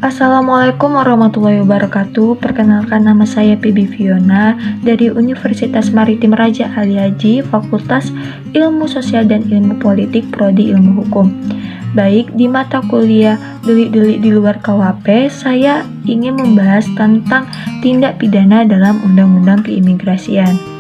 Assalamualaikum warahmatullahi wabarakatuh. Perkenalkan, nama saya Pibi Fiona dari Universitas Maritim Raja Ali Haji, Fakultas Ilmu Sosial dan Ilmu Politik, Prodi Ilmu Hukum. Baik, di mata kuliah Delik-delik di luar KUHP, saya ingin membahas tentang tindak pidana dalam Undang-Undang Keimigrasian.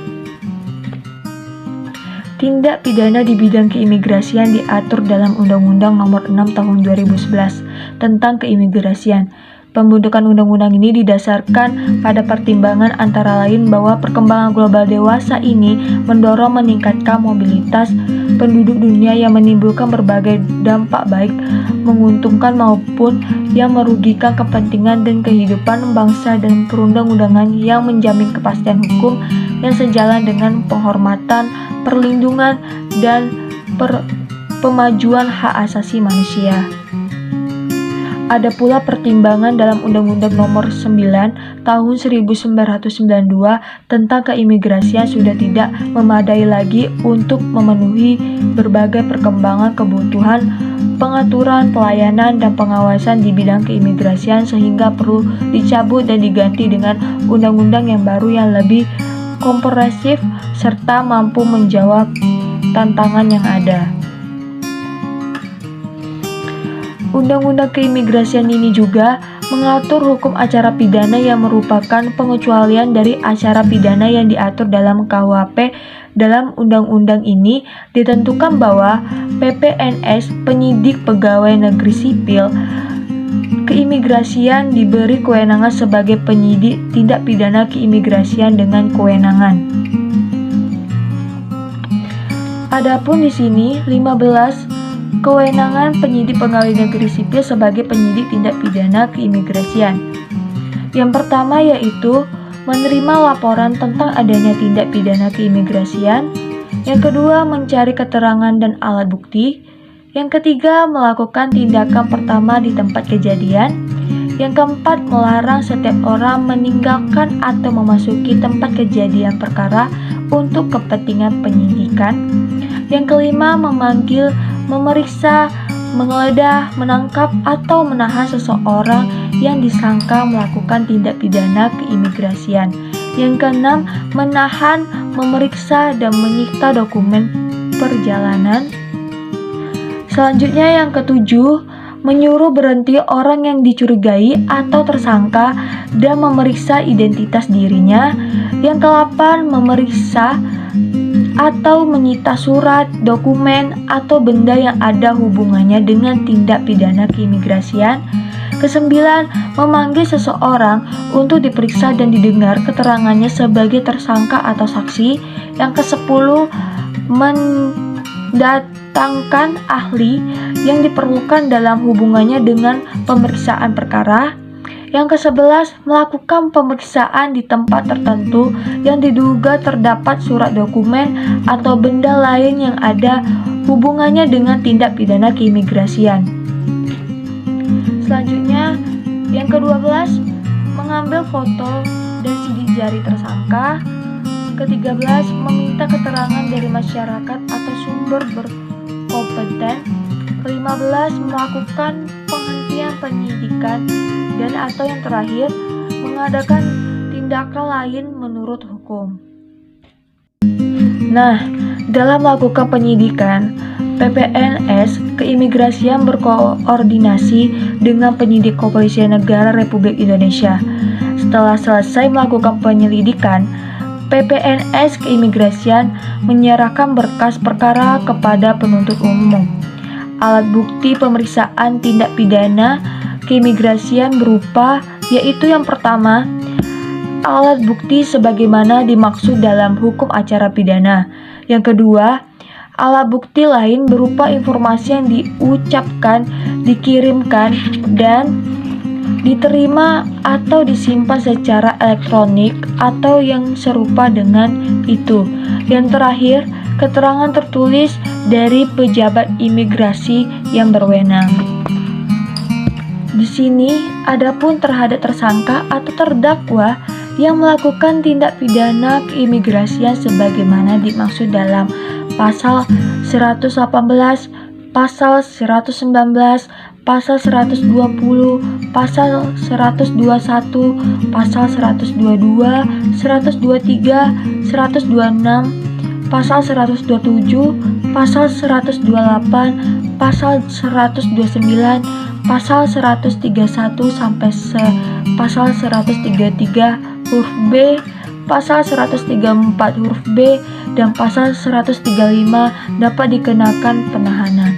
Tindak pidana di bidang keimigrasian diatur dalam Undang-Undang Nomor 6 Tahun 2011 tentang keimigrasian. Pembentukan undang-undang ini didasarkan pada pertimbangan antara lain bahwa perkembangan global dewasa ini mendorong meningkatkan mobilitas penduduk dunia yang menimbulkan berbagai dampak baik menguntungkan maupun yang merugikan kepentingan dan kehidupan bangsa dan perundang-undangan yang menjamin kepastian hukum yang sejalan dengan penghormatan, perlindungan, dan pemajuan hak asasi manusia. Ada pula pertimbangan dalam Undang-Undang Nomor 9 Tahun 1992 tentang keimigrasian sudah tidak memadai lagi untuk memenuhi berbagai perkembangan kebutuhan pengaturan, pelayanan, dan pengawasan di bidang keimigrasian sehingga perlu dicabut dan diganti dengan undang-undang yang baru yang lebih komprehensif serta mampu menjawab tantangan yang ada. Undang-undang keimigrasian ini juga mengatur hukum acara pidana yang merupakan pengecualian dari acara pidana yang diatur dalam KUHP. Dalam undang-undang ini ditentukan bahwa PPNS, penyidik pegawai negeri sipil keimigrasian, diberi kewenangan sebagai penyidik tindak pidana keimigrasian dengan kewenangan. Adapun di sini 15 kewenangan penyidik pegawai negeri sipil sebagai penyidik tindak pidana keimigrasian. Yang pertama yaitu menerima laporan tentang adanya tindak pidana keimigrasian. Yang kedua, mencari keterangan dan alat bukti. Yang ketiga, melakukan tindakan pertama di tempat kejadian. Yang keempat, melarang setiap orang meninggalkan atau memasuki tempat kejadian perkara untuk kepentingan penyidikan. Yang kelima, memanggil, memeriksa, menggeledah, menangkap, atau menahan seseorang yang disangka melakukan tindak pidana keimigrasian. Yang keenam, menahan, memeriksa, dan menyita dokumen perjalanan. Selanjutnya yang ketujuh, menyuruh berhenti orang yang dicurigai atau tersangka dan memeriksa identitas dirinya. Yang kedelapan, memeriksa atau menyita surat, dokumen, atau benda yang ada hubungannya dengan tindak pidana keimigrasian. Kesembilan, memanggil seseorang untuk diperiksa dan didengar keterangannya sebagai tersangka atau saksi. Yang kesepuluh, mendatangkan ahli yang diperlukan dalam hubungannya dengan pemeriksaan perkara. Yang ke-11, melakukan pemeriksaan di tempat tertentu yang diduga terdapat surat, dokumen, atau benda lain yang ada hubungannya dengan tindak pidana keimigrasian. Selanjutnya, yang ke-12, mengambil foto dan sidik jari tersangka. Ke-13, meminta keterangan dari masyarakat atau sumber berkompeten. Ke-15, melakukan penghentian penyidikan. Dan atau yang terakhir, mengadakan tindakan lain menurut hukum. Nah, dalam melakukan penyidikan, PPNS keimigrasian berkoordinasi dengan penyidik Kepolisian Negara Republik Indonesia. Setelah selesai melakukan penyelidikan, PPNS keimigrasian menyerahkan berkas perkara kepada penuntut umum. Alat bukti pemeriksaan tindak pidana keimigrasian berupa, yaitu yang pertama, alat bukti sebagaimana dimaksud dalam hukum acara pidana. Yang kedua, alat bukti lain berupa informasi yang diucapkan, dikirimkan, dan diterima atau disimpan secara elektronik atau yang serupa dengan itu. Yang terakhir, keterangan tertulis dari pejabat imigrasi yang berwenang. Di sini, adapun terhadap tersangka atau terdakwa yang melakukan tindak pidana keimigrasian sebagaimana dimaksud dalam pasal 118, pasal 119, pasal 120, pasal 121, pasal 122, 123, 126, pasal 127, pasal 128, pasal 129, pasal 131 sampai pasal 133 huruf B, pasal 134 huruf B, dan pasal 135 dapat dikenakan penahanan.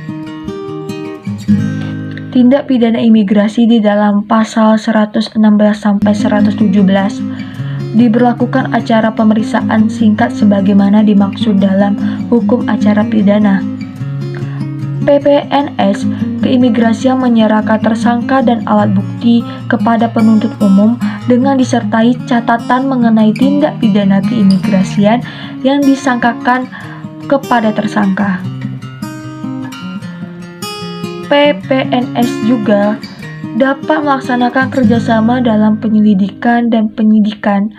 Tindak pidana imigrasi di dalam pasal 116 sampai 117 diberlakukan acara pemeriksaan singkat sebagaimana dimaksud dalam hukum acara pidana. PPNS Keimigrasian menyerahkan tersangka dan alat bukti kepada penuntut umum dengan disertai catatan mengenai tindak pidana keimigrasian yang disangkakan kepada tersangka. PPNS juga dapat melaksanakan kerjasama dalam penyelidikan dan penyidikan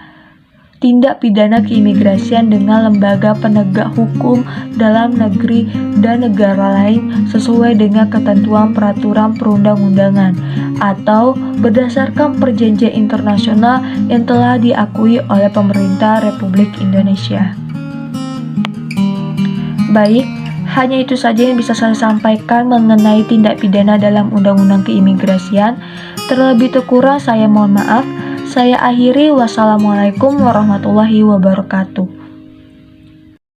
tindak pidana keimigrasian dengan lembaga penegak hukum dalam negeri dan negara lain sesuai dengan ketentuan peraturan perundang-undangan atau berdasarkan perjanjian internasional yang telah diakui oleh pemerintah Republik Indonesia. Baik, hanya itu saja yang bisa saya sampaikan mengenai tindak pidana dalam Undang-Undang Keimigrasian. Terlebih kurang saya mohon maaf. Saya akhiri, wassalamualaikum warahmatullahi wabarakatuh.